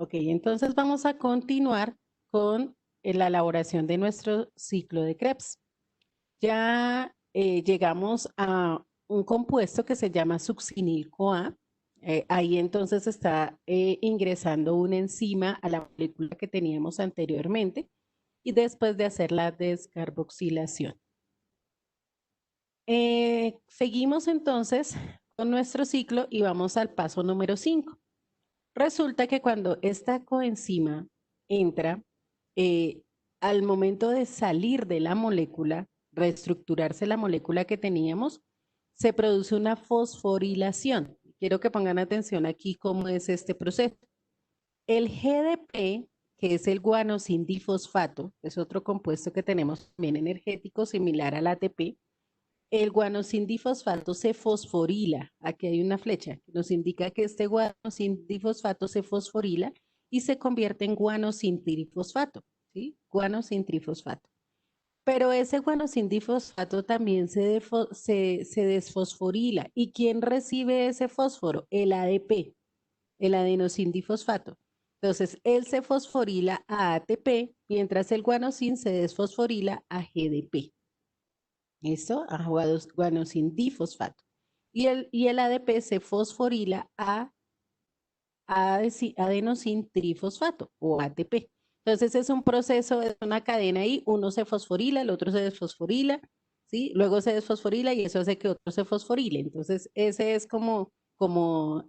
Ok, entonces vamos a continuar con la elaboración de nuestro ciclo de Krebs. Ya llegamos a un compuesto que se llama succinil-CoA. Ahí entonces está ingresando una enzima a la molécula que teníamos anteriormente y después de hacer la descarboxilación. Seguimos entonces con nuestro ciclo y vamos al paso número 5. Resulta que cuando esta coenzima entra, eh, al momento de salir de la molécula, reestructurarse la molécula que teníamos, se produce una fosforilación. Quiero que pongan atención aquí cómo es este proceso. El GDP, que es el guanosindifosfato, es otro compuesto que tenemos también energético similar al ATP, el guanosindifosfato se fosforila. Aquí hay una flecha que nos indica que este guanosindifosfato se fosforila y se convierte en guanosintrifosfato, ¿sí? Guanosintrifosfato. Pero ese guanosindifosfato también se desfosforila. ¿Y quién recibe ese fósforo? El ADP, el adenosindifosfato. Entonces, él se fosforila a ATP, mientras el guanosin se desfosforila a GDP. ¿Listo? A guanosindifosfato. Y el ADP se fosforila a adenosintrifosfato o ATP. Entonces es un proceso, es una cadena ahí, uno se fosforila, el otro se desfosforila, ¿sí? Luego se desfosforila y eso hace que otro se fosforile. Entonces ese es como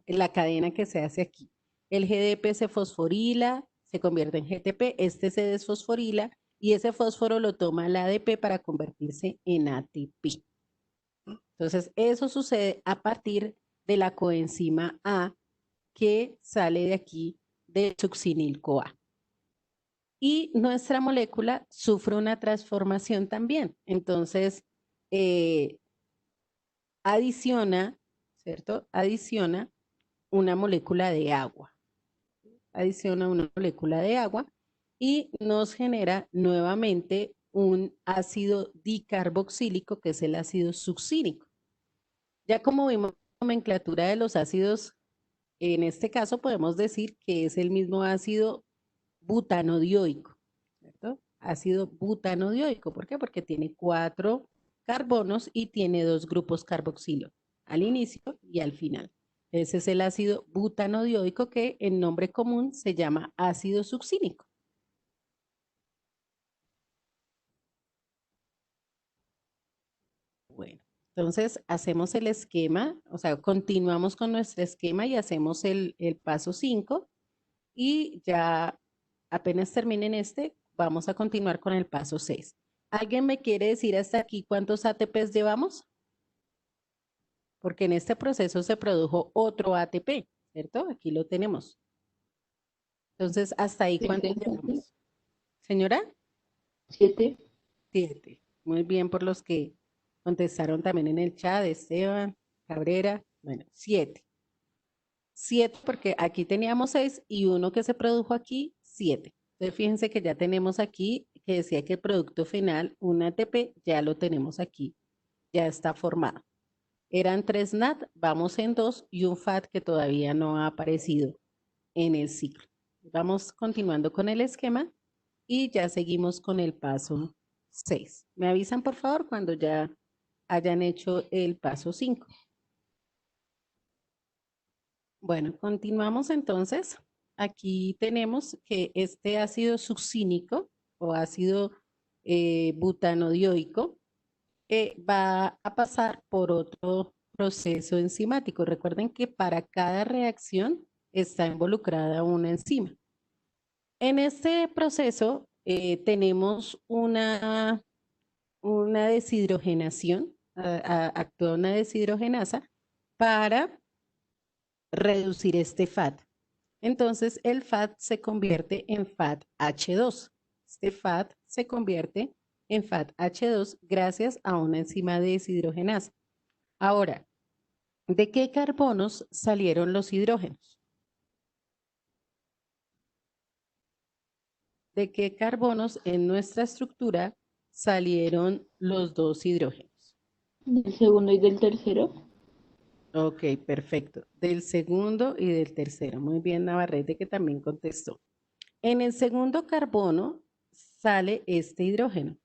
la cadena que se hace aquí. El GDP se fosforila, se convierte en GTP, este se desfosforila y ese fósforo lo toma el ADP para convertirse en ATP. Entonces eso sucede a partir de la coenzima A que sale de aquí de succinil-CoA. Y nuestra molécula sufre una transformación también. Entonces, adiciona, ¿cierto? Adiciona una molécula de agua. Adiciona una molécula de agua y nos genera nuevamente un ácido dicarboxílico, que es el ácido succínico. Ya como vimos la nomenclatura de los ácidos, en este caso podemos decir que es el mismo ácido butanodioico, ¿cierto? Ácido butanodioico, ¿por qué? Porque tiene 4 carbonos y tiene 2 grupos carboxilo, al inicio y al final. Ese es el ácido butanodioico que en nombre común se llama ácido succínico. Bueno, entonces hacemos el esquema, o sea, continuamos con nuestro esquema y hacemos el paso 5 y ya apenas terminen este, vamos a continuar con el paso 6. ¿Alguien me quiere decir hasta aquí cuántos ATPs llevamos? Porque en este proceso se produjo otro ATP, ¿cierto? Aquí lo tenemos. Entonces, hasta ahí, ¿cuántos 7. llevamos? Señora, 7. 7. Muy bien por los que contestaron también en el chat, Esteban, Cabrera. Bueno, 7. 7 porque aquí teníamos 6 y uno que se produjo aquí, 7. Entonces fíjense que ya tenemos aquí que decía que el producto final, un ATP, ya lo tenemos aquí, ya está formado. Eran 3 NAT, vamos en 2 y un FAT que todavía no ha aparecido en el ciclo. Vamos continuando con el esquema y ya seguimos con el paso 6. Me avisan por favor cuando ya hayan hecho el paso 5. Bueno, continuamos entonces. Aquí tenemos que este ácido succínico o ácido butanodioico va a pasar por otro proceso enzimático. Recuerden que para cada reacción está involucrada una enzima. En este proceso tenemos una deshidrogenación, actúa una deshidrogenasa para reducir este FAT. Entonces el FAT se convierte en FAT-H2. Este FAT se convierte en FAT-H2 gracias a una enzima de deshidrogenasa. Ahora, ¿de qué carbonos salieron los hidrógenos? ¿De qué carbonos en nuestra estructura salieron los 2 hidrógenos? Del segundo y del tercero. Ok, perfecto. Del segundo y del tercero. Muy bien, Navarrete, que también contestó. En el segundo carbono sale este hidrógeno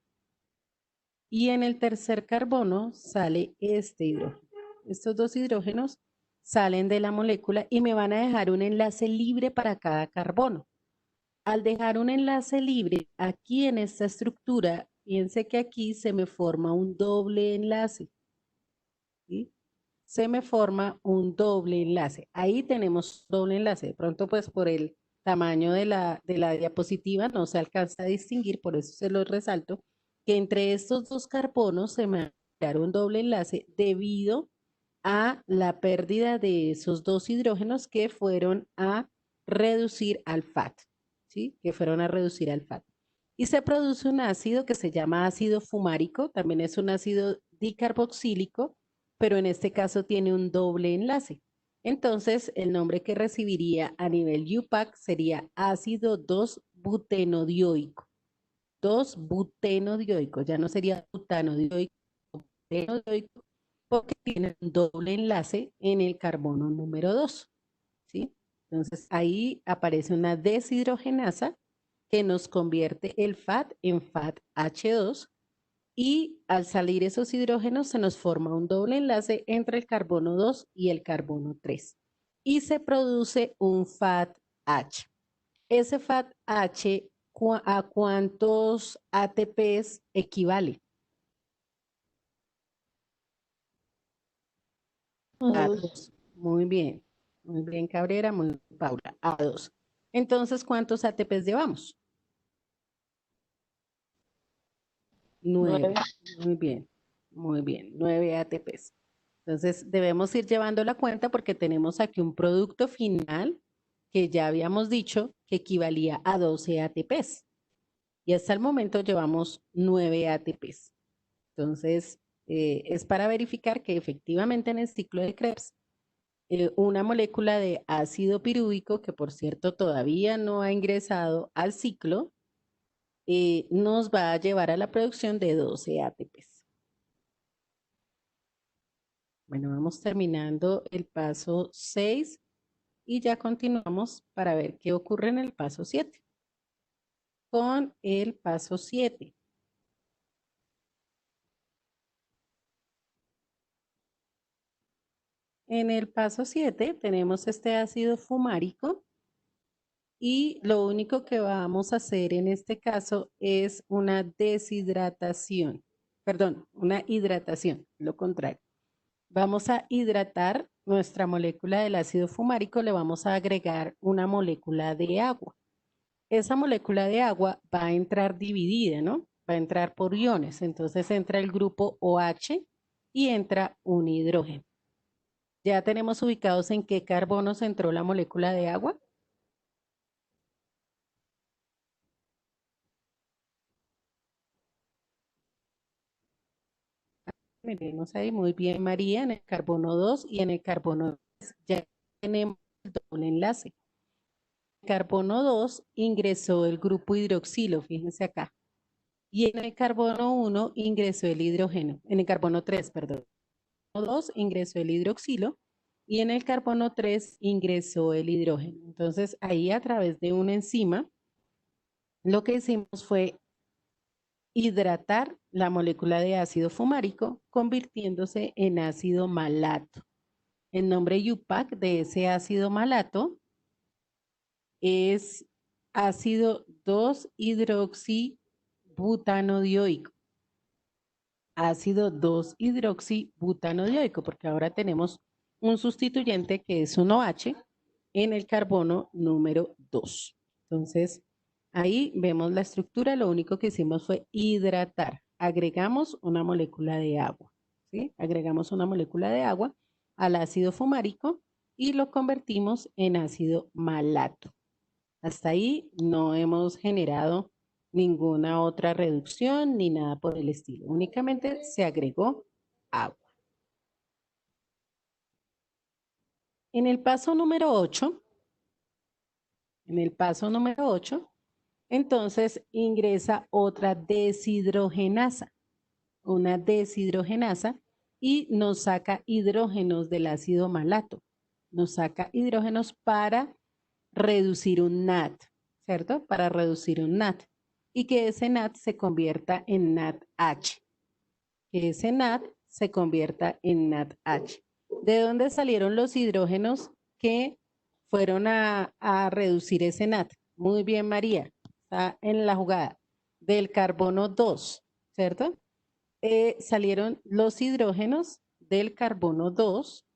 y en el tercer carbono sale este hidrógeno. Estos dos hidrógenos salen de la molécula y me van a dejar un enlace libre para cada carbono. Al dejar un enlace libre aquí en esta estructura, piense que aquí se me forma un doble enlace, ¿sí? Se me forma un doble enlace. Ahí tenemos doble enlace. De pronto, pues por el tamaño de la diapositiva no se alcanza a distinguir, por eso se lo resalto, que entre estos dos carbonos se me va a crear un doble enlace debido a la pérdida de esos dos hidrógenos que fueron a reducir al FAT, ¿sí? Que fueron a reducir al FAT. Y se produce un ácido que se llama ácido fumárico, también es un ácido dicarboxílico, pero en este caso tiene un doble enlace. Entonces, el nombre que recibiría a nivel UPAC sería ácido 2-butenodioico. 2-butenodioico, ya no sería butanodioico, butenodioico, porque tiene un doble enlace en el carbono número 2, ¿sí? Entonces, ahí aparece una deshidrogenasa que nos convierte el FAT en FAT-H2 y al salir esos hidrógenos se nos forma un doble enlace entre el carbono 2 y el carbono 3 y se produce un FAT-H. Ese FAT-H, ¿a cuántos ATPs equivale? A Dos. 2. Muy bien Cabrera, muy bien Paula, a 2. Entonces, ¿cuántos ATPs llevamos? 9. 9. Muy bien, 9 ATPs. Entonces, debemos ir llevando la cuenta porque tenemos aquí un producto final que ya habíamos dicho que equivalía a 12 ATPs. Y hasta el momento llevamos 9 ATPs. Entonces, es para verificar que efectivamente en el ciclo de Krebs, una molécula de ácido pirúvico, que por cierto todavía no ha ingresado al ciclo, nos va a llevar a la producción de 12 ATPs. Bueno, vamos terminando el paso 6 y ya continuamos para ver qué ocurre en el paso 7. Con el paso 7. En el paso 7 tenemos este ácido fumárico y lo único que vamos a hacer en este caso es una deshidratación, perdón, una hidratación, lo contrario. Vamos a hidratar nuestra molécula del ácido fumárico, le vamos a agregar una molécula de agua. Esa molécula de agua va a entrar dividida, ¿no? Va a entrar por iones. Entonces entra el grupo OH y entra un hidrógeno. Ya tenemos ubicados en qué carbonos entró la molécula de agua. Miremos ahí muy bien, María, en el carbono 2 y en el carbono 3 ya tenemos el doble enlace. En el carbono 2 ingresó el grupo hidroxilo, fíjense acá. Y en el carbono 1 ingresó el hidrógeno, en el carbono 3, perdón. 2 ingresó el hidroxilo y en el carbono 3 ingresó el hidrógeno. Entonces ahí a través de una enzima, lo que hicimos fue hidratar la molécula de ácido fumárico convirtiéndose en ácido malato. El nombre UPAC de ese ácido malato es ácido 2-hidroxibutanodioico. Ácido 2-hidroxibutanodioico, porque ahora tenemos un sustituyente que es un OH en el carbono número 2. Entonces, ahí vemos la estructura, lo único que hicimos fue hidratar. Agregamos una molécula de agua, ¿sí? Agregamos una molécula de agua al ácido fumárico y lo convertimos en ácido malato. Hasta ahí no hemos generado ninguna otra reducción ni nada por el estilo. Únicamente se agregó agua. En el paso número 8, entonces ingresa otra deshidrogenasa. Una deshidrogenasa y nos saca hidrógenos del ácido malato. Nos saca hidrógenos para reducir un NAT, ¿cierto? Para reducir un NAT. Y que ese NAT se convierta en NADH. Que ese NAT se convierta en NADH. ¿De dónde salieron los hidrógenos que fueron a reducir ese NAT? Muy bien, María. Está en la jugada. Del carbono 2, ¿cierto? Salieron los hidrógenos del carbono 2.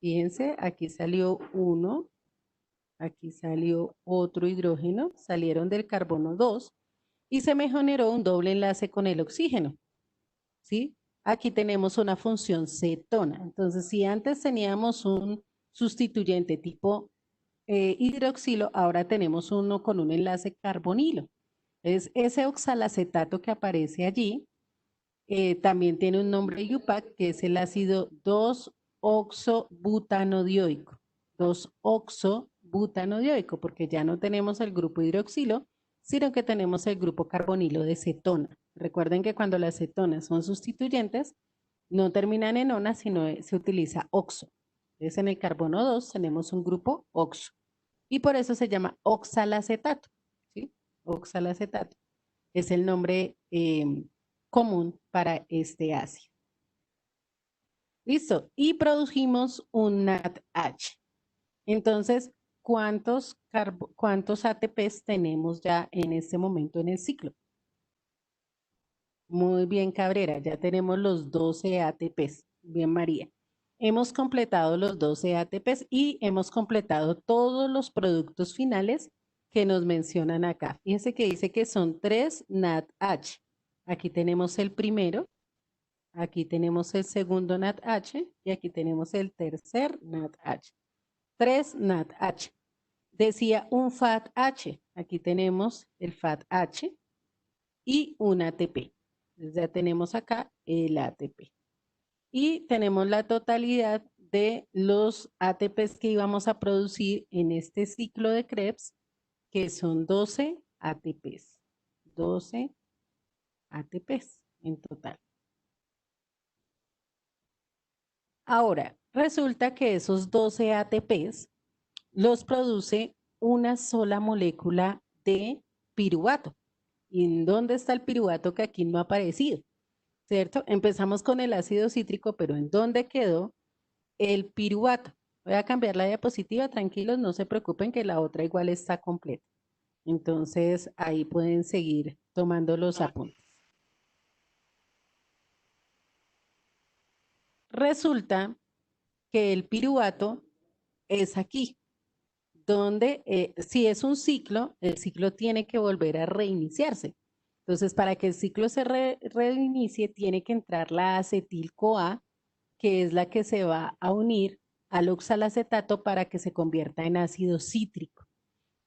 Fíjense, aquí salió uno, aquí salió otro hidrógeno, salieron del carbono 2 y se me generó un doble enlace con el oxígeno, ¿sí? Aquí tenemos una función cetona. Entonces, si antes teníamos un sustituyente tipo hidroxilo, ahora tenemos uno con un enlace carbonilo. Es ese oxalacetato que aparece allí. También tiene un nombre IUPAC, que es el ácido 2-oxobutanodioico. 2-oxobutanodioico, porque ya no tenemos el grupo hidroxilo, sino que tenemos el grupo carbonilo de cetona. Recuerden que cuando las cetonas son sustituyentes, no terminan en ona, sino se utiliza oxo. Entonces, en el carbono 2 tenemos un grupo oxo. Y por eso se llama oxalacetato, ¿sí? Oxalacetato. Es el nombre común para este ácido. Listo. Y produjimos un NADH. Entonces, ¿cuántos ATPs tenemos ya en este momento en el ciclo? Muy bien, Cabrera. Ya tenemos los 12 ATPs. Bien, María. Hemos completado los 12 ATPs y hemos completado todos los productos finales que nos mencionan acá. Fíjense que dice que son 3 NADH. Aquí tenemos el primero, aquí tenemos el segundo NADH y aquí tenemos el tercer NADH. 3 NADH. Decía un FATH. Aquí tenemos el FATH y un ATP. Entonces ya tenemos acá el ATP. Y tenemos la totalidad de los ATPs que íbamos a producir en este ciclo de Krebs, que son 12 ATPs. 12 ATPs en total. Ahora, resulta que esos 12 ATPs los produce una sola molécula de piruvato. ¿Y en dónde está el piruvato que aquí no ha aparecido? ¿Cierto? Empezamos con el ácido cítrico, pero ¿en dónde quedó el piruvato? Voy a cambiar la diapositiva, tranquilos, no se preocupen que la otra igual está completa. Entonces, ahí pueden seguir tomando los apuntes. Resulta que el piruvato es aquí, donde si es un ciclo, el ciclo tiene que volver a reiniciarse. Entonces, para que el ciclo se reinicie, tiene que entrar la acetil-CoA, que es la que se va a unir al oxalacetato para que se convierta en ácido cítrico.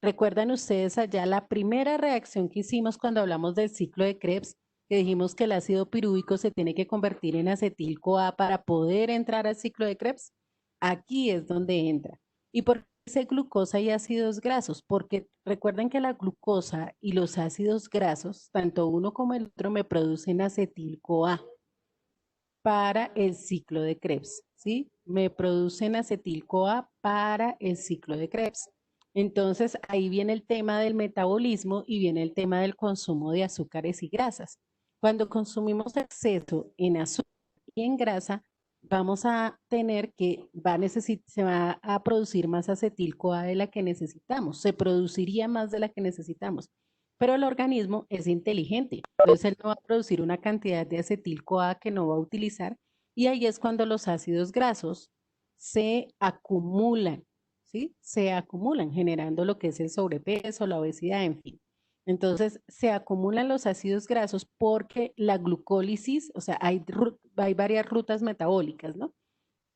¿Recuerdan ustedes allá la primera reacción que hicimos cuando hablamos del ciclo de Krebs? Que dijimos que el ácido pirúvico se tiene que convertir en acetil-CoA para poder entrar al ciclo de Krebs. Aquí es donde entra. ¿Y por qué dice glucosa y ácidos grasos? Porque recuerden que la glucosa y los ácidos grasos, tanto uno como el otro, me producen acetil-CoA para el ciclo de Krebs, ¿sí? Me producen acetil-CoA para el ciclo de Krebs. Entonces, ahí viene el tema del metabolismo y viene el tema del consumo de azúcares y grasas. Cuando consumimos exceso en azúcar y en grasa, vamos a tener que, se va a producir más acetil-CoA de la que necesitamos, se produciría más de la que necesitamos, pero el organismo es inteligente, entonces él no va a producir una cantidad de acetil-CoA que no va a utilizar y ahí es cuando los ácidos grasos se acumulan, ¿sí? Se acumulan generando lo que es el sobrepeso, la obesidad, en fin. Entonces, se acumulan los ácidos grasos porque la glucólisis, o sea, hay varias rutas metabólicas, ¿no?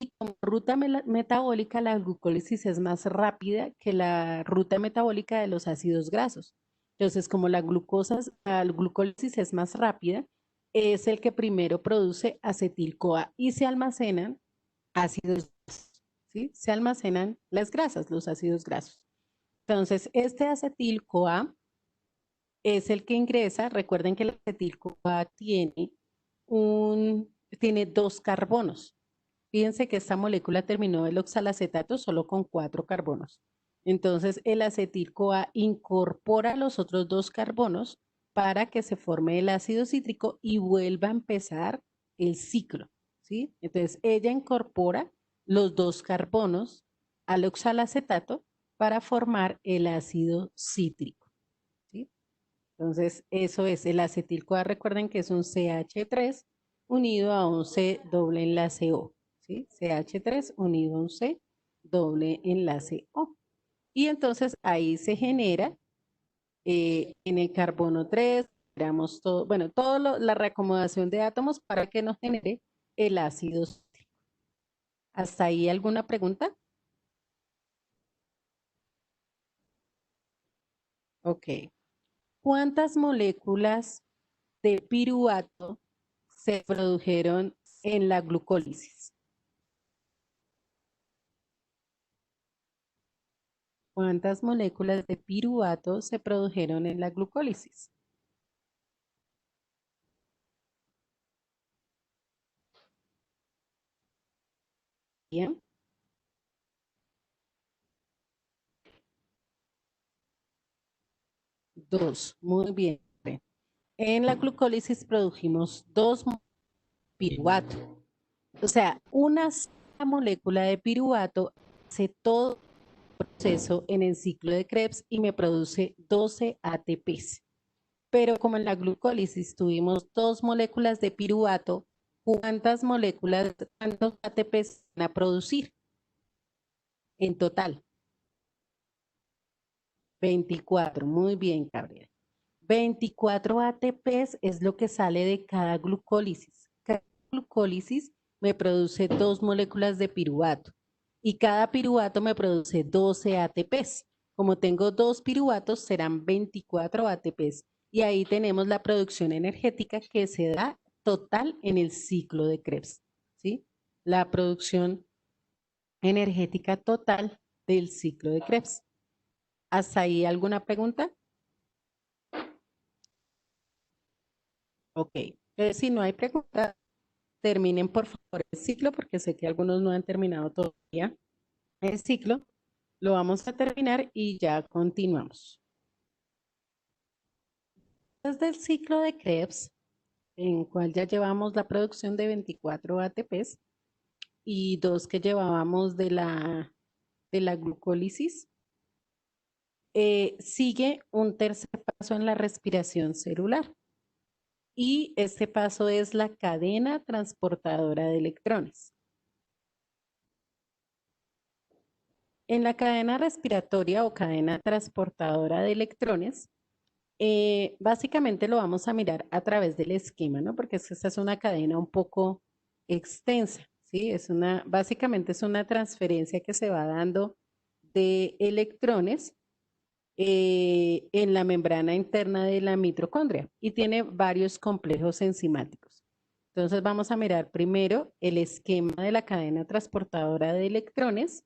Y como ruta metabólica, la glucólisis es más rápida que la ruta metabólica de los ácidos grasos. Entonces, como la glucólisis es más rápida, es el que primero produce acetil-CoA y se almacenan ácidos grasos, ¿sí? Se almacenan las grasas, los ácidos grasos. Entonces, este acetil-CoA es el que ingresa. Recuerden que el acetil-CoA tiene un tiene 2 carbonos. Fíjense que esta molécula terminó el oxalacetato solo con 4 carbonos. Entonces, el acetil-CoA incorpora los otros 2 carbonos para que se forme el ácido cítrico y vuelva a empezar el ciclo, ¿sí? Entonces, ella incorpora los 2 carbonos al oxalacetato para formar el ácido cítrico, ¿sí? Entonces, eso es el acetil-CoA. Recuerden que es un CH3 unido a un C doble enlace O, ¿sí? CH3 unido a un C doble enlace O. Y entonces ahí se genera en el carbono 3, generamos todo, bueno, toda la reacomodación de átomos para que nos genere el ácido cítrico. ¿Hasta ahí alguna pregunta? Ok. ¿Cuántas moléculas de piruvato se produjeron en la glucólisis? ¿Cuántas moléculas de piruvato se produjeron en la glucólisis? Bien, 2. Muy bien. En la glucólisis produjimos 2 piruvato. O sea, una sola molécula de piruvato hace todo el proceso en el ciclo de Krebs y me produce 12 ATPs. Pero como en la glucólisis tuvimos 2 moléculas de piruvato, ¿cuántas moléculas, cuántos ATPs van a producir en total? 24. Muy bien, Gabriel. 24 ATPs es lo que sale de cada glucólisis. Cada glucólisis me produce 2 moléculas de piruvato y cada piruvato me produce 12 ATPs. Como tengo 2 piruvatos, serán 24 ATPs. Y ahí tenemos la producción energética que se da total en el ciclo de Krebs, ¿sí? La producción energética total del ciclo de Krebs. ¿Hasta ahí alguna pregunta? Ok. Si no hay pregunta, terminen por favor el ciclo porque sé que algunos no han terminado todavía el ciclo. Lo vamos a terminar y ya continuamos. Desde el ciclo de Krebs, en el cual ya llevamos la producción de 24 ATPs y 2 que llevábamos de la glucólisis, sigue un tercer paso en la respiración celular. Y este paso es la cadena transportadora de electrones. En la cadena respiratoria o cadena transportadora de electrones, básicamente lo vamos a mirar a través del esquema, ¿no? Porque esta es una cadena un poco extensa, ¿sí? Básicamente es una transferencia que se va dando de electrones en la membrana interna de la mitocondria y tiene varios complejos enzimáticos. Entonces vamos a mirar primero el esquema de la cadena transportadora de electrones.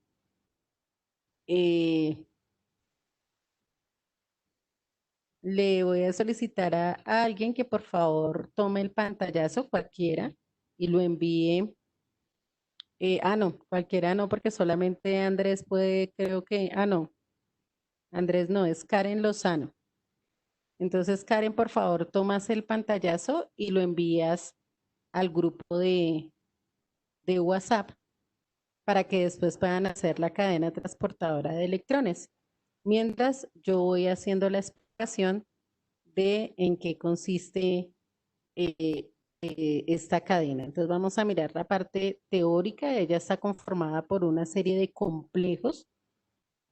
Le voy a solicitar a alguien que por favor tome el pantallazo cualquiera y lo envíe. No, cualquiera no, porque solamente Andrés puede, creo que, no, Andrés no, es Karen Lozano. Entonces, Karen, por favor, tomas el pantallazo y lo envías al grupo de WhatsApp para que después puedan hacer la cadena transportadora de electrones. Mientras yo voy haciendo la explicación de en qué consiste esta cadena. Entonces vamos a mirar la parte teórica. Ella está conformada por una serie de complejos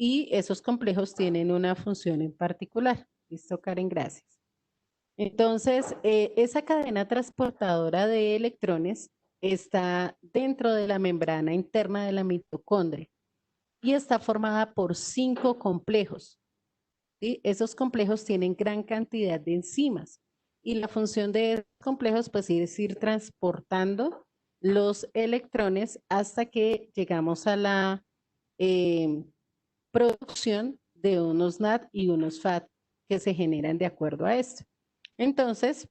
y esos complejos tienen una función en particular. Listo, Karen, gracias. Entonces, esa cadena transportadora de electrones está dentro de la membrana interna de la mitocondria y está formada por 5 complejos. ¿Sí? Esos complejos tienen gran cantidad de enzimas y la función de esos complejos pues es ir transportando los electrones hasta que llegamos a la producción de unos NAD y unos FAD que se generan de acuerdo a esto. Entonces,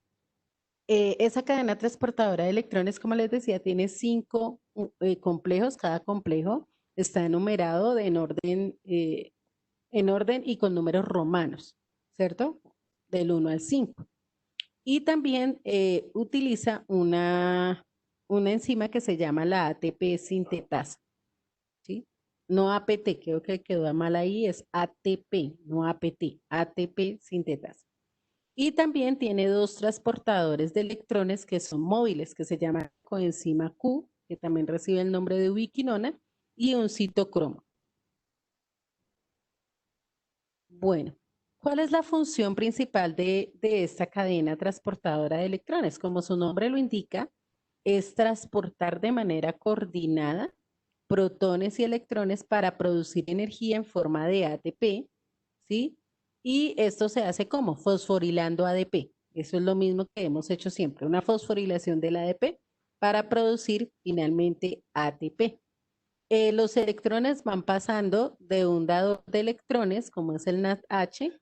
esa cadena transportadora de electrones, como les decía, tiene 5 complejos. Cada complejo está enumerado en orden y con números romanos, ¿cierto? Del 1 al 5. Y también utiliza una enzima que se llama la ATP sintetasa, ¿sí? No APT, creo que quedó mal ahí, es ATP, no APT, ATP sintetasa. Y también tiene dos transportadores de electrones que son móviles, que se llama coenzima Q, que también recibe el nombre de ubiquinona, y un citocromo. Bueno, ¿cuál es la función principal de esta cadena transportadora de electrones? Como su nombre lo indica, es transportar de manera coordinada protones y electrones para producir energía en forma de ATP, ¿sí? Y esto se hace como fosforilando ADP. Eso es lo mismo que hemos hecho siempre, una fosforilación del ADP para producir finalmente ATP. Los electrones van pasando de un dador de electrones, como es el NADH,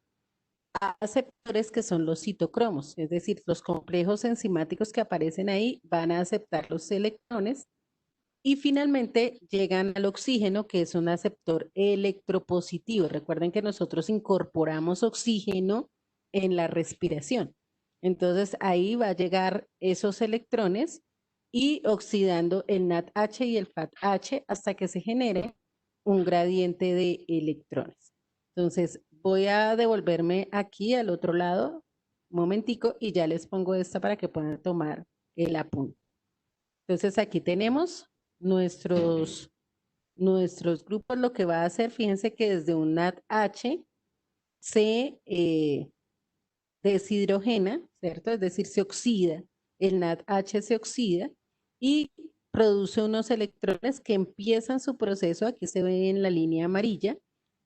a aceptores que son los citocromos, es decir, los complejos enzimáticos que aparecen ahí van a aceptar los electrones y finalmente llegan al oxígeno, que es un aceptor electropositivo. Recuerden que nosotros incorporamos oxígeno en la respiración. Entonces ahí va a llegar esos electrones y oxidando el NADH y el FADH hasta que se genere un gradiente de electrones. Entonces voy a devolverme aquí al otro lado, un momentico, y ya les pongo esta para que puedan tomar el apunte. Entonces aquí tenemos nuestros, nuestros grupos. Lo que va a hacer, fíjense que desde un NADH se deshidrogena, ¿cierto? Es decir, se oxida, el NADH se oxida y produce unos electrones que empiezan su proceso, aquí se ve en la línea amarilla.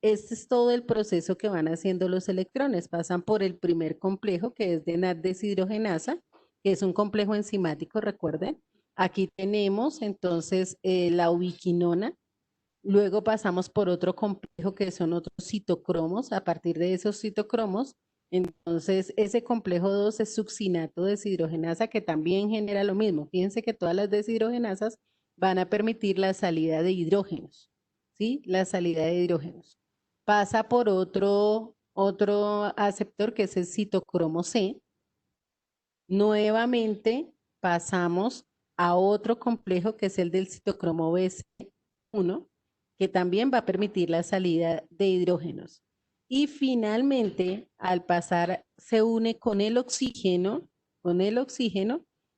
Este es todo el proceso que van haciendo los electrones. Pasan por el primer complejo, que es de NAD deshidrogenasa, que es un complejo enzimático, recuerden. Aquí tenemos entonces la ubiquinona. Luego pasamos por otro complejo que son otros citocromos. A partir de esos citocromos, entonces ese complejo 2 es succinato deshidrogenasa que también genera lo mismo. Fíjense que todas las deshidrogenasas van a permitir la salida de hidrógenos, ¿sí? La salida de hidrógenos. Pasa por otro aceptor que es el citocromo C. Nuevamente pasamos a otro complejo que es el del citocromo BC1, que también va a permitir la salida de hidrógenos. Y finalmente, al pasar, se une con el oxígeno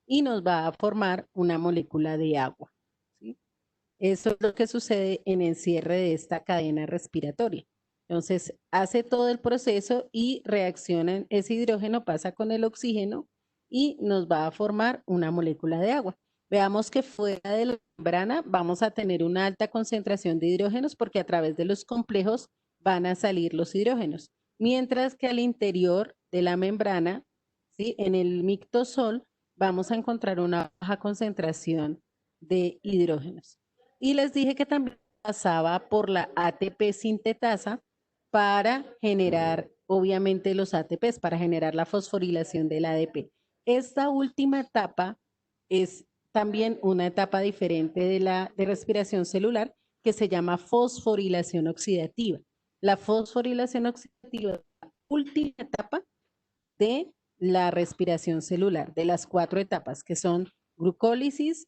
y nos va a formar una molécula de agua, ¿sí? Eso es lo que sucede en el cierre de esta cadena respiratoria. Entonces, hace todo el proceso y reacciona, ese hidrógeno pasa con el oxígeno y nos va a formar una molécula de agua. Veamos que fuera de la membrana vamos a tener una alta concentración de hidrógenos porque a través de los complejos van a salir los hidrógenos, mientras que al interior de la membrana, ¿sí? En el mictosol, vamos a encontrar una baja concentración de hidrógenos. Y les dije que también pasaba por la ATP sintetasa para generar, obviamente, los ATPs, para generar la fosforilación del ADP. Esta última etapa es también una etapa diferente de respiración celular que se llama fosforilación oxidativa. La fosforilación oxidativa es la última etapa de la respiración celular, de las 4 etapas que son glucólisis,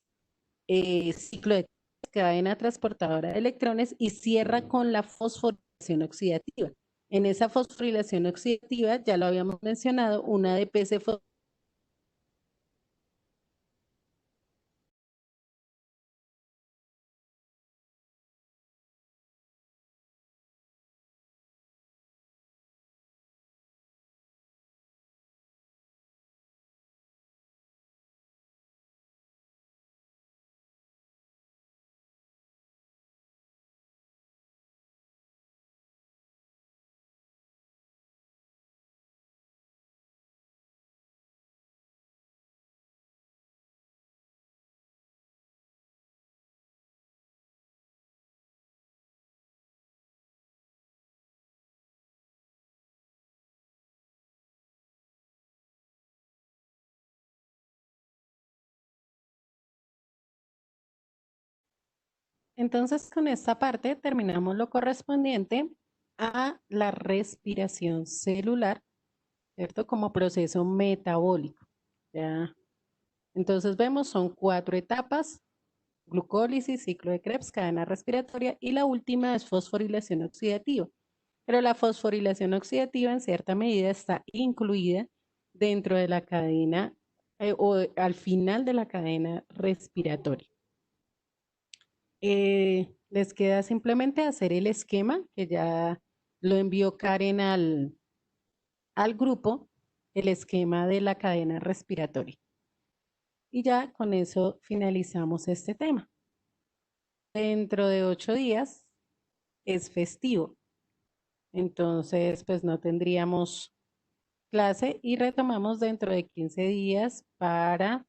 ciclo de cadena transportadora de electrones y cierra con la fosforilación oxidativa. En esa fosforilación oxidativa, ya lo habíamos mencionado, una ADP se Entonces, con esta parte terminamos lo correspondiente a la respiración celular, ¿cierto? Como proceso metabólico. ¿Ya? Entonces, vemos, son 4 etapas: glucólisis, ciclo de Krebs, cadena respiratoria, y la última es fosforilación oxidativa. Pero la fosforilación oxidativa en cierta medida está incluida dentro de la cadena o al final de la cadena respiratoria. Les queda simplemente hacer el esquema que ya lo envió Karen al grupo, el esquema de la cadena respiratoria. Y ya con eso finalizamos este tema. Dentro de 8 días es festivo, entonces pues no tendríamos clase y retomamos dentro de 15 días para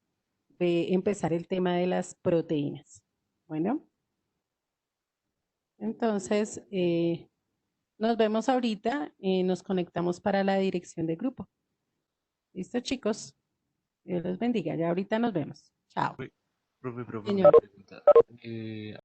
empezar el tema de las proteínas. Bueno, entonces nos vemos ahorita y nos conectamos para la dirección de grupo. ¿Listo, chicos? Dios los bendiga. Ya ahorita nos vemos. Chao. Profe, una Señor. pregunta.